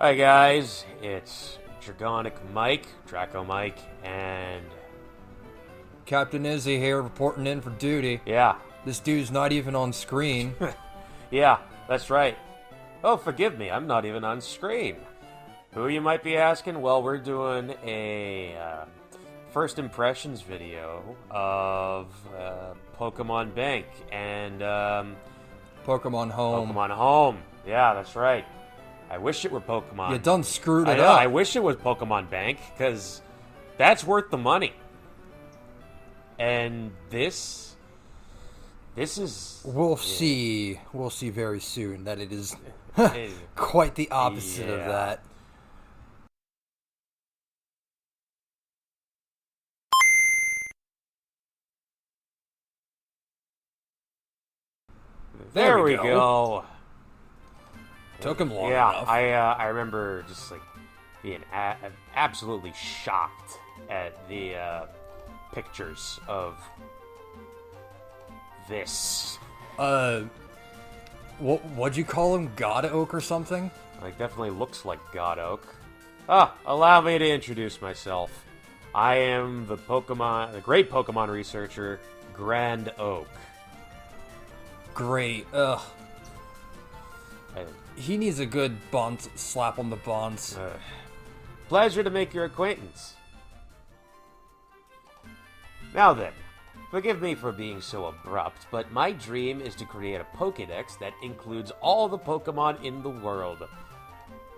Hi guys, it's DRAGONICMIC, and Captain Izzy here reporting in for duty. yeah, This dude's not even on screen. yeah, that's right. Oh, forgive me, I'm not even on screen. Who you might be asking? Well, we're doing a first impressions video of Pokemon Bank and Pokemon Home. Pokemon Home. Yeah, that's right. I wish it were Pokemon. You done screwed I it know, up. I wish it was Pokemon Bank, because that's worth the money. And this is... We'll see very soon that it is it- quite the opposite of yeah. that. There we go. Took him long Yeah, enough. I remember just like being absolutely shocked at the pictures of this. What'd you call him? God Oak or something? Like, definitely looks like God Oak. Allow me to introduce myself. I am the great Pokemon researcher, Grand Oak. Great. He needs a good slap on the buns. Pleasure to make your acquaintance. Now then, forgive me for being so abrupt, but my dream is to create a Pokédex that includes all the Pokemon in the world.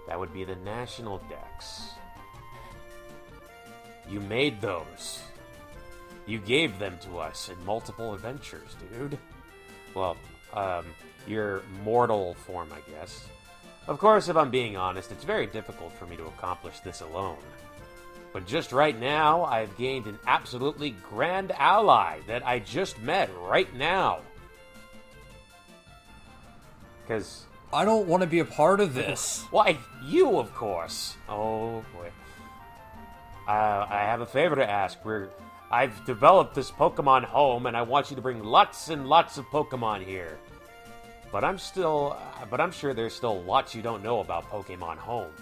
That would be the National Dex. You made those. You gave them to us in multiple adventures, dude. Well, your mortal form, I guess. Of course, if I'm being honest, it's very difficult for me to accomplish this alone. But just right now, I've gained an absolutely grand ally that I just met right now. Because... I don't want to be a part of this. Why, you, of course. Oh, boy. I have a favor to ask. I've developed this Pokemon Home, and I want you to bring lots and lots of Pokemon here. But I'm sure there's still lots you don't know about Pokemon Home.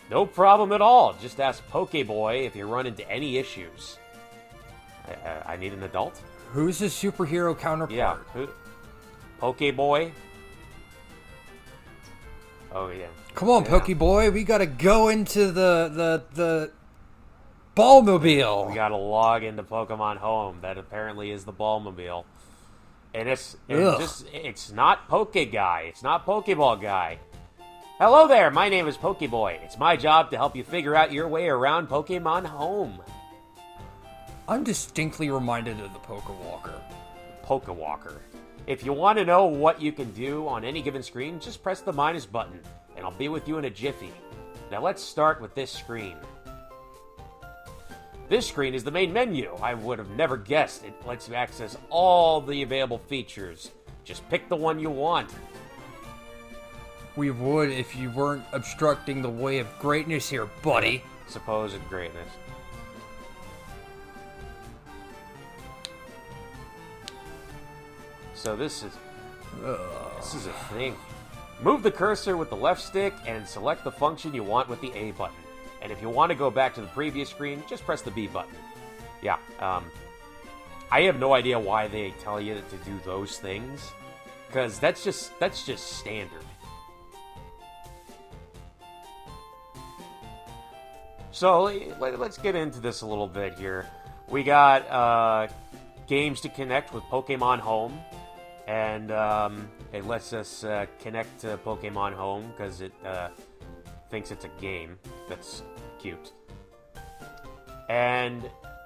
No problem at all. Just ask Pokeboy if you run into any issues. I need an adult? Who's his superhero counterpart? Yeah, Pokeboy? Oh, yeah. Come on, Yeah. Pokeboy, we gotta go into the Ballmobile. We gotta log into Pokemon Home. That apparently is the Ballmobile. And it's not Poke Guy. It's not Pokeball Guy. Hello there, my name is Pokeboy. It's my job to help you figure out your way around Pokemon Home. I'm distinctly reminded of the Pokewalker. Pokewalker. If you want to know what you can do on any given screen, just press the minus button, and I'll be with you in a jiffy. Now let's start with this screen. This screen is the main menu. I would have never guessed it lets you access all the available features. Just pick the one you want. We would if you weren't obstructing the way of greatness here, buddy. Supposed greatness. So this is a thing. Move the cursor with the left stick and select the function you want with the A button. And if you want to go back to the previous screen, just press the B button. Yeah, I have no idea why they tell you to do those things, because that's just standard. So let's get into this a little bit here. We got games to connect with Pokemon Home, and it lets us connect to Pokemon Home because it thinks it's a game. That's cute. And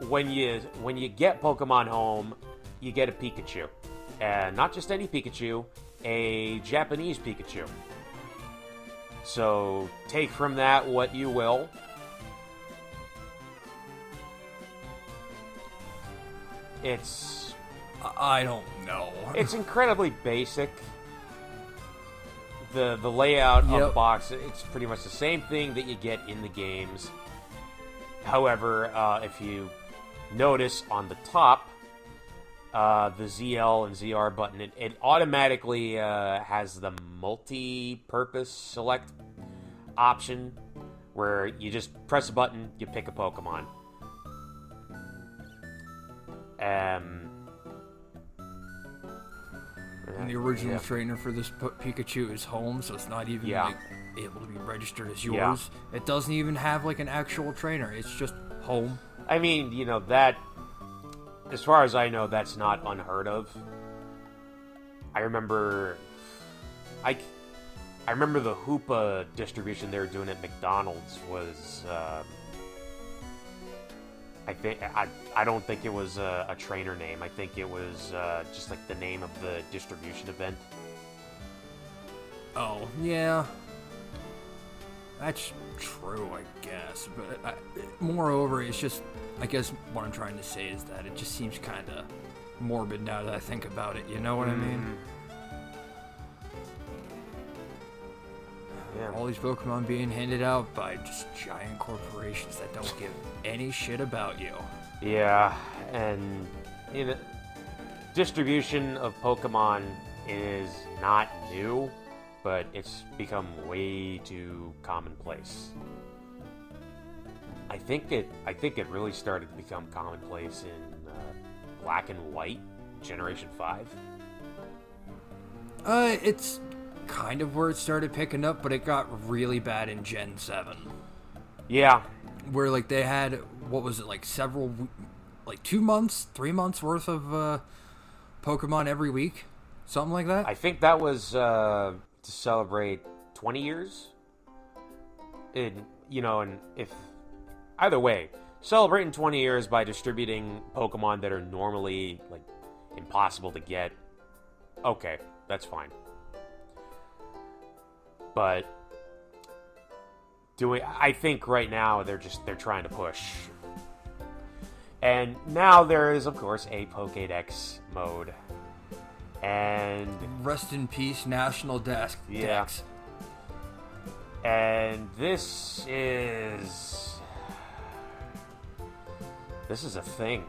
when you get Pokemon Home, you get a Pikachu, and not just any Pikachu, a Japanese Pikachu. So take from that what you will. I don't know. It's incredibly basic. The layout of the box, it's pretty much the same thing that you get in the games. However, if you notice on the top, the ZL and ZR button, it automatically has the multi-purpose select option, where you just press a button, you pick a Pokemon. And the original trainer for this Pikachu is Home, so it's not even like able to be registered as yours. It doesn't even have like an actual trainer. It's just Home. I mean, you know, that, as far as I know, that's not unheard of. I remember the Hoopa distribution they were doing at McDonald's was, I don't think it was a trainer name. I think it was just like the name of the distribution event. Oh, yeah. That's true, I guess. But moreover, it's just, I guess what I'm trying to say is that it just seems kind of morbid now that I think about it. You know what I mean? Yeah. All these Pokemon being handed out by just giant corporations that don't give any shit about you. Yeah, and distribution of Pokemon is not new, but it's become way too commonplace. I think it really started to become commonplace in Black and White, Generation 5. It's kind of where it started picking up, but it got really bad in Gen 7. Yeah. Where, like, they had, what was it, like 2 months, 3 months worth of Pokemon every week? Something like that? I think that was to celebrate 20 years. And if either way, celebrating 20 years by distributing Pokemon that are normally like impossible to get, okay, that's fine. But I think right now they're trying to push. And now there is, of course, a Pokédex mode. And rest in peace, National Dex. And this is a thing.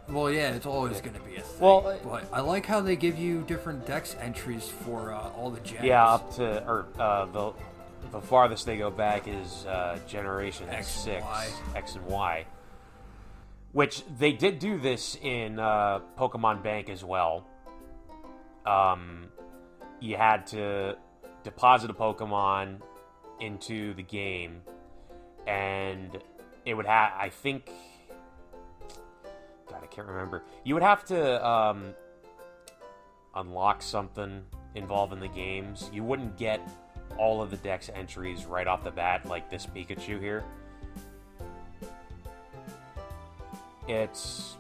Well, yeah, it's always going to be a thing. Well, but I like how they give you different Dex entries for all the gens. Yeah, up to the farthest they go back is Generation X 6, and Y. X and Y. Which they did do this in Pokemon Bank as well. You had to deposit a Pokemon into the game, and it would have, I think, God, I can't remember. You would have to unlock something involving the games. You wouldn't get all of the Dex entries right off the bat, like this Pikachu here. It's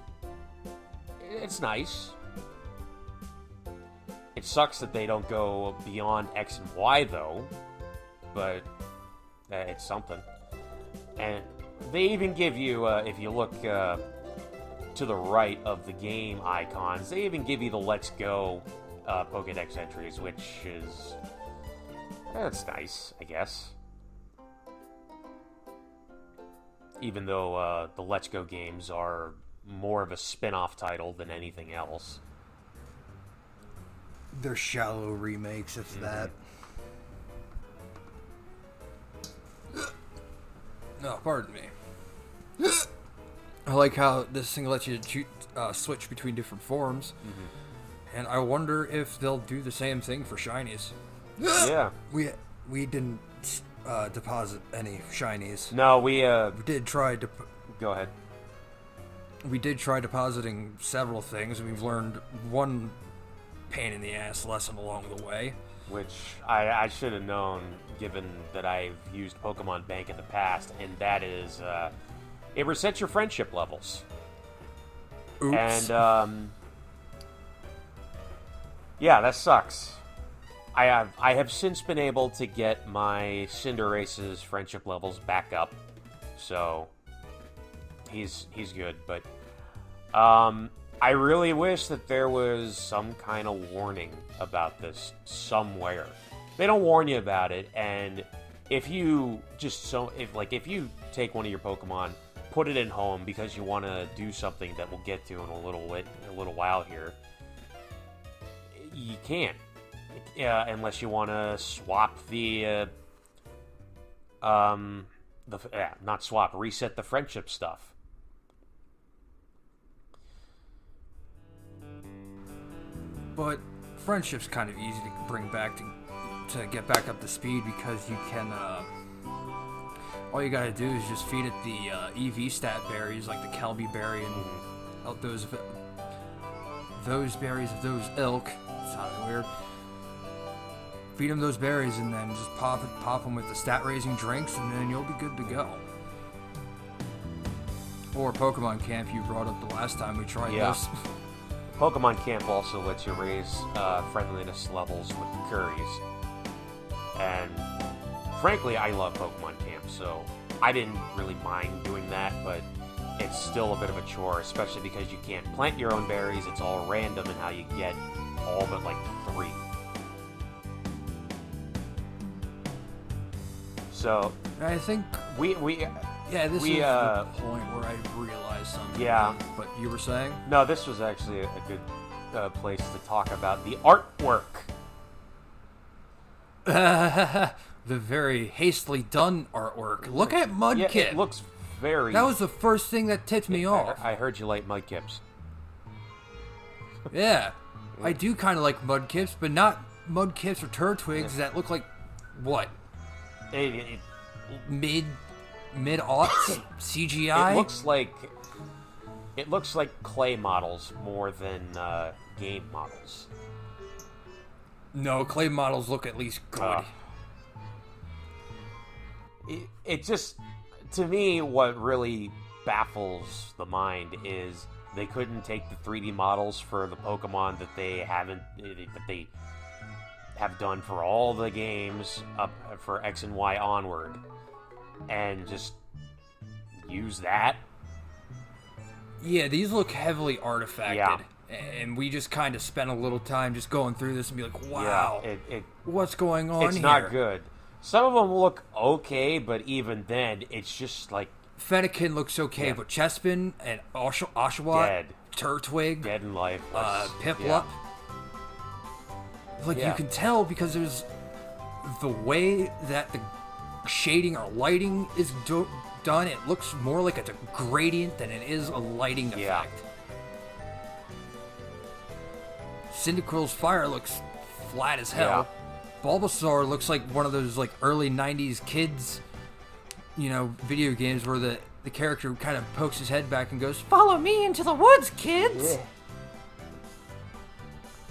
nice. It sucks that they don't go beyond X and Y, though. But it's something. And they even give you, if you look to the right of the game icons, they even give you the Let's Go Pokédex entries, which is... that's nice, I guess. Even though the Let's Go games are more of a spin-off title than anything else. They're shallow remakes, if that. No, pardon me. I like how this thing lets you switch between different forms. And I wonder if they'll do the same thing for shinies. Yeah. We didn't deposit any shinies. No, we did try to... Go ahead. We did try depositing several things. We've learned one pain in the ass lesson along the way. Which I should have known, given that I've used Pokemon Bank in the past, and that is, it resets your friendship levels. Oops. And, yeah, that sucks. I have since been able to get my Cinderace's friendship levels back up, so he's good. But I really wish that there was some kind of warning about this somewhere. They don't warn you about it, and if you if you take one of your Pokemon, put it in home because you want to do something that we'll get to in a little while here, you can't. Unless you want to swap reset the friendship stuff. But friendship's kind of easy to bring back to get back up to speed, because you can, all you gotta do is just feed it the EV stat berries like the Kelby berry and those berries of those ilk. It sounded weird. Feed them those berries and then just pop them with the stat raising drinks, and then you'll be good to go. Or Pokemon Camp, you brought up the last time we tried this. Pokemon Camp also lets you raise friendliness levels with the curries. And frankly, I love Pokemon Camp, so I didn't really mind doing that, but it's still a bit of a chore, especially because you can't plant your own berries. It's all random in how you get all but like 3. So I think this is the point where I realized something. Yeah. But you were saying? No, this was actually a good place to talk about the artwork. The very hastily done artwork. Look at Mudkip. Yeah, it looks very... That was the first thing that tipped me off. I heard you like Mudkips. Yeah. I do kind of like Mudkips, but not Mudkips or Turtwigs that look like... What? Mid-aughts CGI? It looks like clay models more than game models. No, clay models look at least good. It just, to me, what really baffles the mind is they couldn't take the 3D models for the Pokemon that they have done for all the games up for X and Y onward, and just use that. Yeah, these look heavily artifacted. Yeah. And we just kind of spent a little time just going through this and be like, wow, what's going on here? It's not good. Some of them look okay, but even then, it's just like... Fennekin looks okay, but Chespin and Oshawott, dead. Turtwig, Dead in life. Piplup. Yeah. Like, you can tell because there's the way that the shading or lighting is done. It looks more like it's a gradient than it is a lighting effect. Cyndaquil's fire looks flat as hell. Bulbasaur looks like one of those like early 90s kids, video games where the character kind of pokes his head back and goes, "Follow me into the woods, kids!"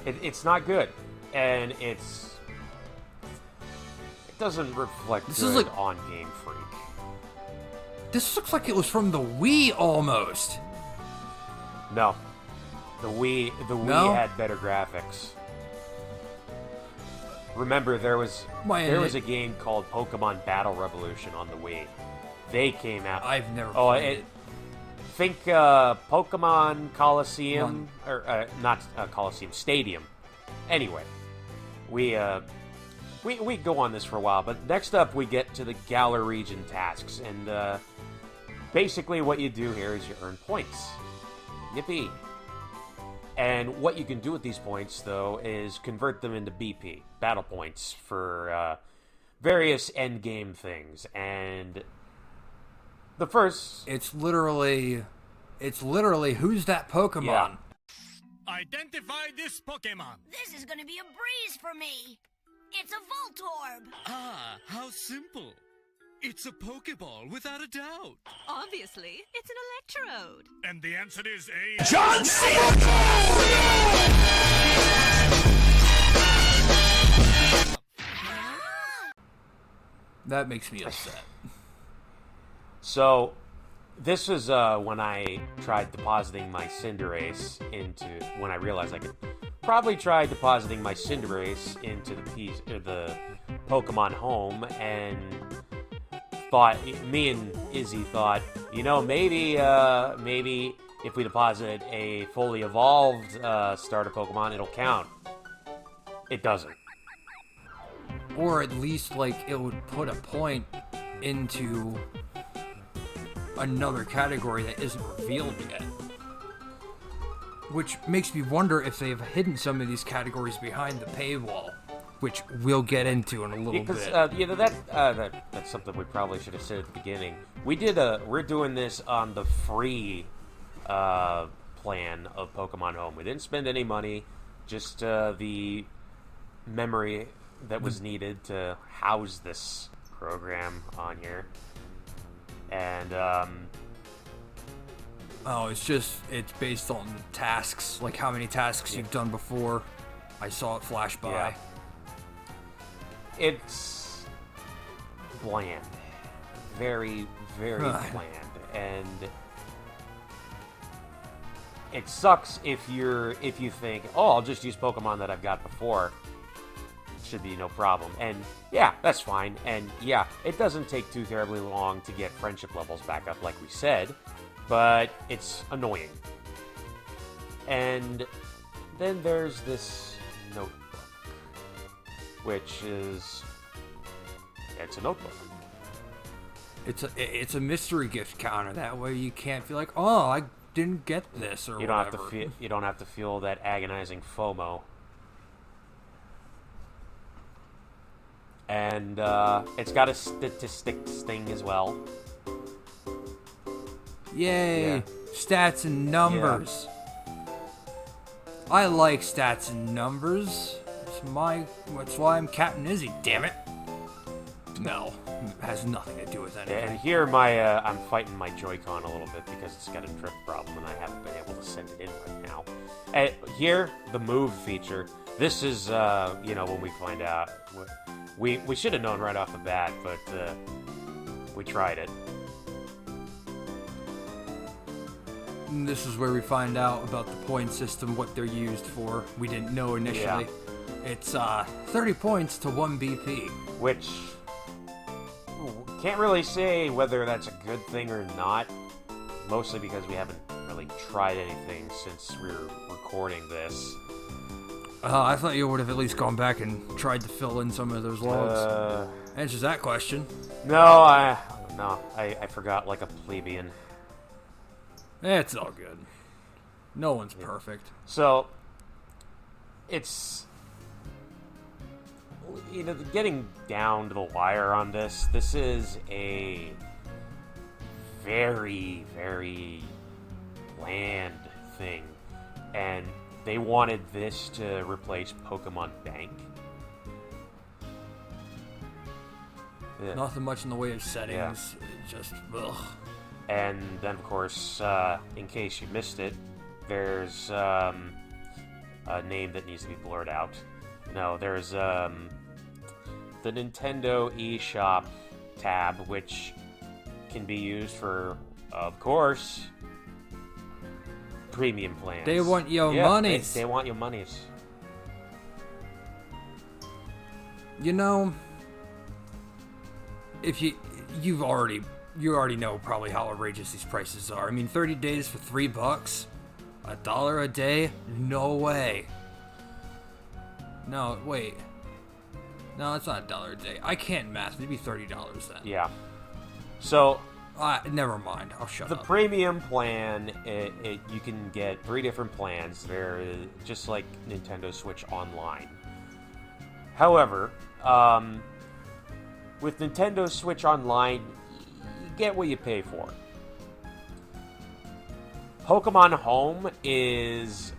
Yeah. It's not good. And it doesn't reflect good on GameFreak. This looks like it was from the Wii almost. No. The Wii had better graphics. Remember, there was a game called Pokemon Battle Revolution on the Wii. They came out. I've never played it. Think Pokemon Coliseum, or not Coliseum, Stadium. Anyway, we go on this for a while, but next up we get to the Galar region tasks, and basically what you do here is you earn points. Yippee! And what you can do with these points, though, is convert them into BP, battle points, for various endgame things. And the first... It's literally, who's that Pokemon? Yeah. Identify this Pokemon. This is gonna be a breeze for me. It's a Voltorb. Ah, how simple. It's a Pokeball, without a doubt. Obviously, it's an Electrode. And the answer is a... John Cena! That makes me upset. So, this was when I tried depositing my Cinderace into... When I realized I could probably try depositing my Cinderace into the Pokemon Home, and... me and Izzy thought, maybe if we deposit a fully evolved starter Pokemon, it'll count. It doesn't. Or at least, it would put a point into another category that isn't revealed yet. Which makes me wonder if they've hidden some of these categories behind the paywall, which we'll get into in a little bit. That's something we probably should have said at the beginning. We're doing this on the free plan of Pokemon Home. We didn't spend any money, just the memory that was needed to house this program on here. And it's based on tasks, like how many tasks you've done before. I saw it flash by. Yeah. It's bland. Very, very bland. And it sucks if you think, oh, I'll just use Pokemon that I've got before. Should be no problem. And yeah, that's fine. And yeah, it doesn't take too terribly long to get friendship levels back up, like we said, but it's annoying. And then there's this notebook, which is it's a notebook. It's a mystery gift counter. That way you can't feel like, oh, I didn't get this or whatever. You don't have to feel that agonizing FOMO. And it's got a statistics thing as well. Yay! Yeah. Stats and numbers. Yeah. I like stats and numbers. That's why I'm Captain Izzy. Damn it! No, it has nothing to do with anything. And here I'm fighting my Joy-Con a little bit because it's got a drift problem and I haven't been able to send it in right now. And here, the move feature. This is when we find out. We should have known right off the bat, but we tried it. And this is where we find out about the point system, what they're used for. We didn't know initially. Yeah. It's 30 points to 1 BP. Which, can't really say whether that's a good thing or not. Mostly because we haven't really tried anything since we were recording this. I thought you would have at least gone back and tried to fill in some of those logs. Answers that question. No, I forgot like a plebeian. It's all good. No one's perfect. So, it's... getting down to the wire on this, this is a very, very bland thing. And they wanted this to replace Pokemon Bank. Yeah. Nothing much in the way of settings. Yeah. Just, ugh. And then, of course, in case you missed it, there's a name that needs to be blurred out. No, there's the Nintendo eShop tab, which can be used for, of course, premium plans. They want your monies. They want your monies. If you already know probably how outrageous these prices are. I mean, 30 days for $3, $1 a day? No way. No, wait. No, it's not $1 a day. I can't math. It'd be $30 then. Yeah. So... never mind. I'll shut up. The premium plan, you can get 3 different plans. They're just like Nintendo Switch Online. However, with Nintendo Switch Online, you get what you pay for. Pokemon Home is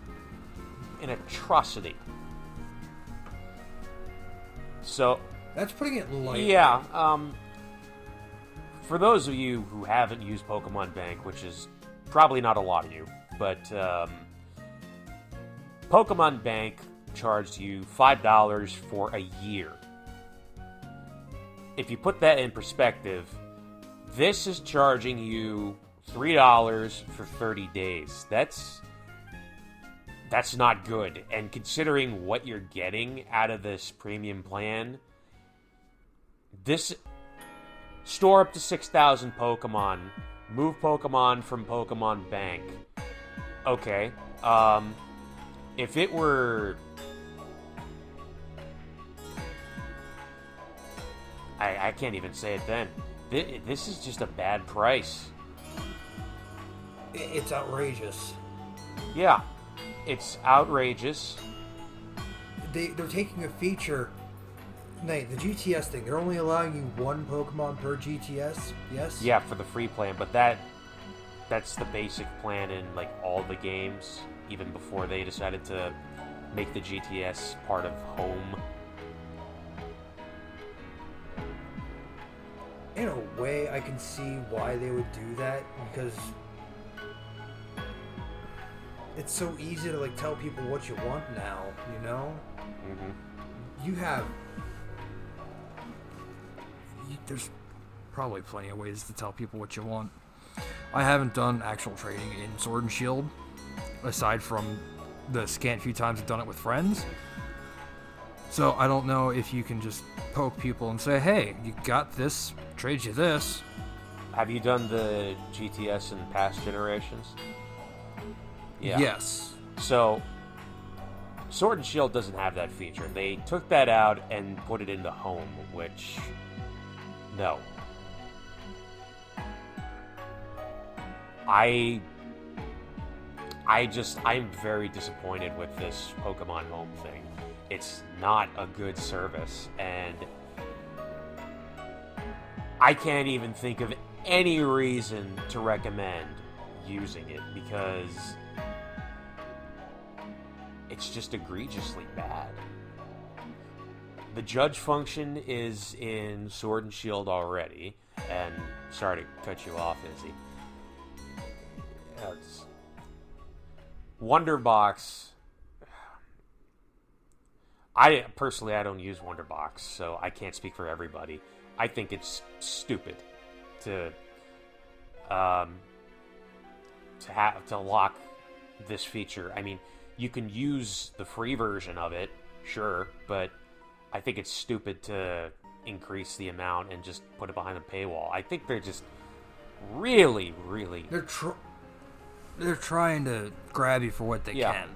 an atrocity. So... That's putting it light. Yeah, for those of you who haven't used Pokemon Bank, which is probably not a lot of you, but Pokemon Bank charged you $5 for a year. If you put that in perspective, this is charging you $3 for 30 days. That's not good. And considering what you're getting out of this premium plan, this... Store up to 6,000 Pokemon. Move Pokemon from Pokemon Bank. Okay. If it were... I can't even say it then. This is just a bad price. It's outrageous. Yeah, it's outrageous. They're taking a feature. Nate, the GTS thing, they're only allowing you one Pokemon per GTS, yes? Yeah, for the free plan, but that's the basic plan in like all the games, even before they decided to make the GTS part of Home. In a way, I can see why they would do that, because it's so easy to like tell people what you want now, you know? Mm-hmm. You have... There's probably plenty of ways to tell people what you want. I haven't done actual trading in Sword and Shield, aside from the scant few times I've done it with friends. So I don't know if you can just poke people and say, hey, you got this, trade you this. Have you done the GTS in past generations? Yeah. Yes. So, Sword and Shield doesn't have that feature. They took that out and put it into Home, which... No. I'm very disappointed with this Pokemon Home thing. It's not a good service, and I can't even think of any reason to recommend using it, because it's just egregiously bad. The judge function is in Sword and Shield already, and sorry to cut you off, Izzy. Wonderbox. I don't use Wonderbox, so I can't speak for everybody. I think it's stupid to lock this feature. I mean, you can use the free version of it, sure, but I think it's stupid to increase the amount and just put it behind a paywall. I think they're just really, really... They're trying to grab you for what they can.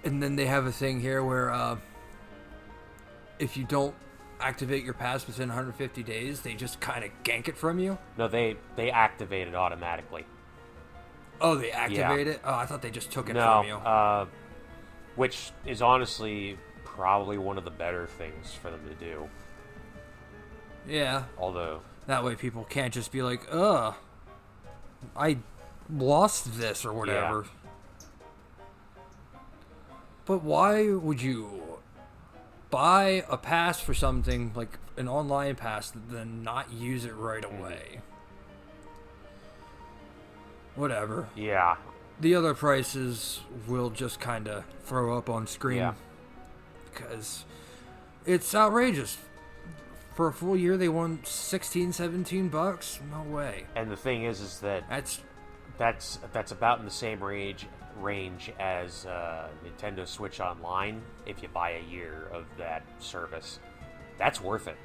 And then they have a thing here where if you don't activate your pass within 150 days, they just kind of gank it from you. No, they activate it automatically. Oh, they activate it? Oh, I thought they just took it No, from you. Which is honestly probably one of the better things for them to do. Yeah. Although... That way people can't just be like, I lost this or whatever. Yeah. But why would you buy a pass for something, like an online pass, then not use it right away? Whatever. Yeah. The other prices will just kind of throw up on screen. Yeah. Because it's outrageous. For a full year, they won $16-17. No way. And the thing is that that's about in the same range as Nintendo Switch Online. If you buy a year of that service, that's worth it.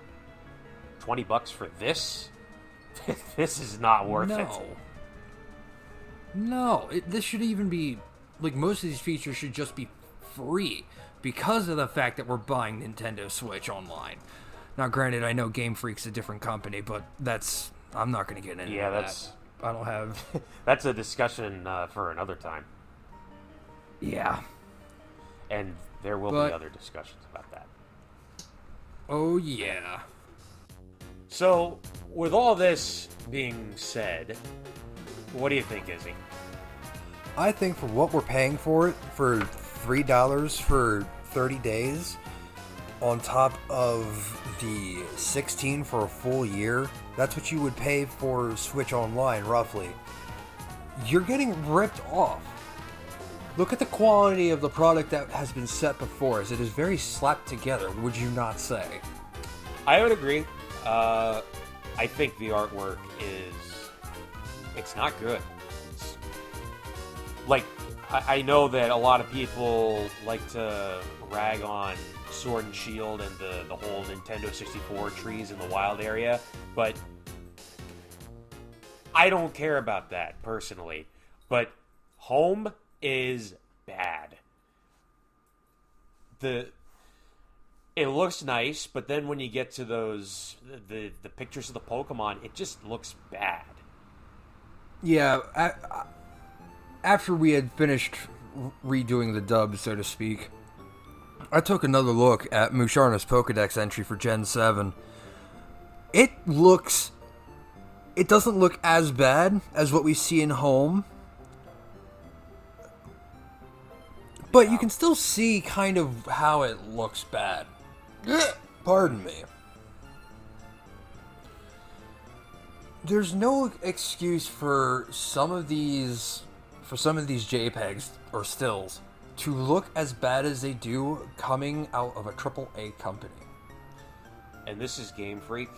$20 for this? This is not worth it. No, this should even be like, most of these features should just be free because of the fact that we're buying Nintendo Switch Online. Now, granted, I know GameFreak's a different company, but I'm not going to get into that. I don't have... That's a discussion for another time. Yeah. And there will be other discussions about that. Oh, yeah. So, with all this being said, what do you think, Izzy? I think for what we're paying for it, for $3 for 30 days... on top of the $16 for a full year, that's what you would pay for Switch Online, roughly. You're getting ripped off. Look at the quality of the product that has been set before us. It is very slapped together, would you not say? I would agree. I think the artwork it's not good. I know that a lot of people like to rag on Sword and Shield and the whole Nintendo 64 trees in the wild area, but I don't care about that personally. But Home is bad. it looks nice, but then when you get to those the pictures of the Pokemon, it just looks bad. Yeah, after we had finished redoing the dub, so to speak, I took another look at Musharna's Pokedex entry for Gen 7. It doesn't look as bad as what we see in Home, but you can still see kind of how it looks bad. Pardon me. There's no excuse for some of these JPEGs or stills to look as bad as they do coming out of a AAA company. And this is GameFreak.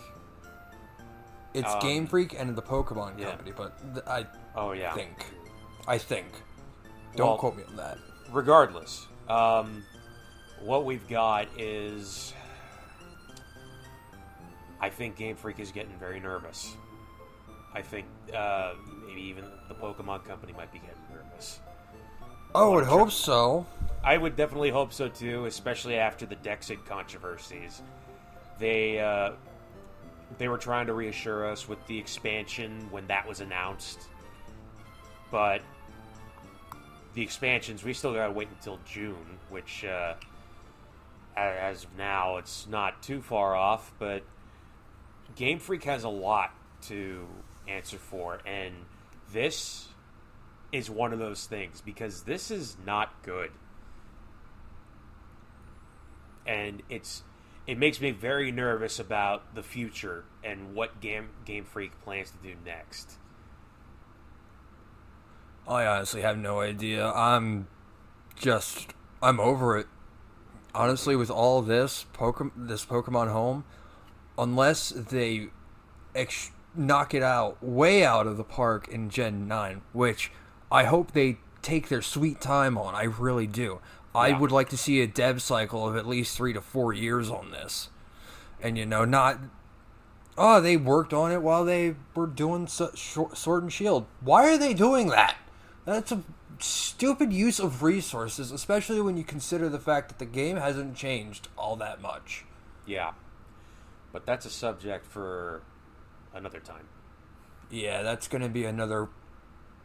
It's GameFreak and the Pokemon company, but I think. Don't quote me on that. Regardless, what we've got is, I think GameFreak is getting very nervous. I think maybe even the Pokemon company might be getting nervous. I would hope so. I would definitely hope so too, especially after the Dexit controversies. They were trying to reassure us with the expansion when that was announced, but the expansions, we still gotta wait until June, which as of now it's not too far off, but Game Freak has a lot to answer for, and this is one of those things, because this is not good, and it makes me very nervous about the future and what Game Freak plans to do next. I honestly have no idea. I'm over it. Honestly, with all this Pokemon Home, unless they knock it way out of the park in Gen 9, which I hope they take their sweet time on. I really do. Yeah. I would like to see a dev cycle of at least 3 to 4 years on this. And, not... Oh, they worked on it while they were doing Sword and Shield. Why are they doing that? That's a stupid use of resources, especially when you consider the fact that the game hasn't changed all that much. Yeah. But that's a subject for another time. Yeah, that's going to be another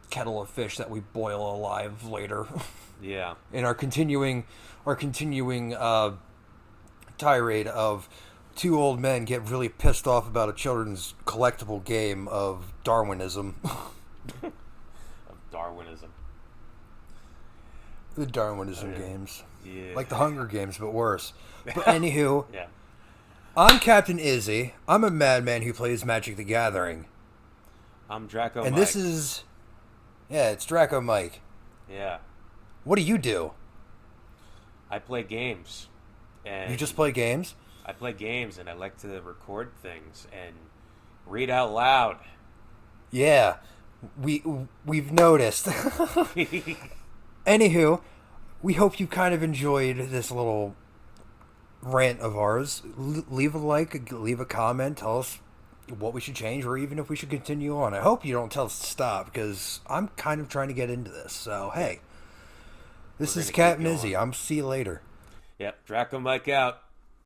kettle of fish that we boil alive later. Yeah. In our continuing tirade of two old men get really pissed off about a children's collectible game of Darwinism. Of Darwinism. The Darwinism games. Yeah. Like the Hunger Games, but worse. But anywho, yeah. I'm Captain Izzy. I'm a madman who plays Magic the Gathering. I'm DracoMic. And this is... Yeah, it's DracoMic. Yeah. What do you do? I play games. And you just play games? I play games, and I like to record things and read out loud. Yeah, we've noticed. Anywho, we hope you kind of enjoyed this little rant of ours. Leave a like, leave a comment, tell us what we should change, or even if we should continue on. I hope you don't tell us to stop, because I'm kind of trying to get into this. So, hey, this is Captain Izzy. See you later. Yep, DracoMic out.